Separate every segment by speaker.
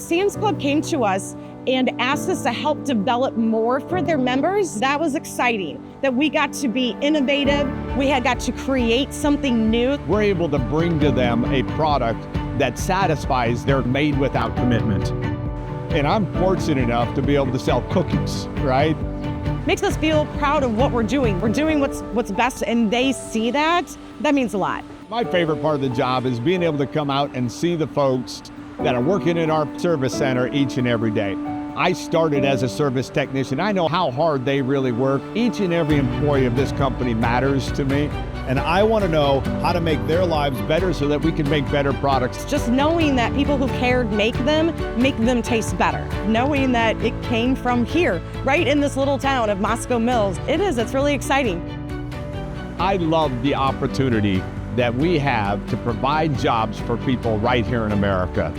Speaker 1: Sam's Club came to us and asked us to help develop more for their members, that was exciting. That we got to be innovative, we had got to create something new.
Speaker 2: We're able to bring to them a product that satisfies their made without commitment. And I'm fortunate enough to be able to sell cookies, right?
Speaker 1: Makes us feel proud of what we're doing. We're doing what's best, and they see that. That means a lot.
Speaker 2: My favorite part of the job is being able to come out and see the folks that are working in our service center each and every day. I started as a service technician. I know how hard they really work. Each and every employee of this company matters to me.
Speaker 3: And I want to know how to make their lives better so that we can make better products.
Speaker 1: Just knowing that people who cared make them taste better. Knowing that it came from here, right in this little town of Moscow Mills. It's really exciting.
Speaker 2: I love the opportunity that we have to provide jobs for people right here in America.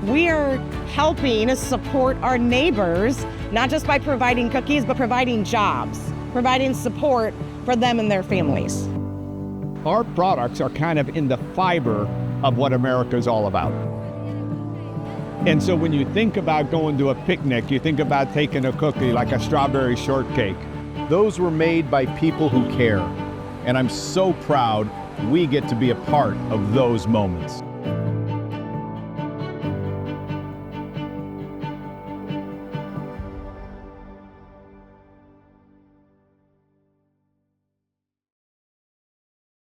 Speaker 1: We are helping support our neighbors, not just by providing cookies, but providing jobs, providing support for them and their families.
Speaker 2: Our products are kind of in the fiber of what America is all about. And so when you think about going to a picnic, you think about taking a cookie like a strawberry shortcake.
Speaker 3: Those were made by people who care. And I'm so proud we get to be a part of those moments.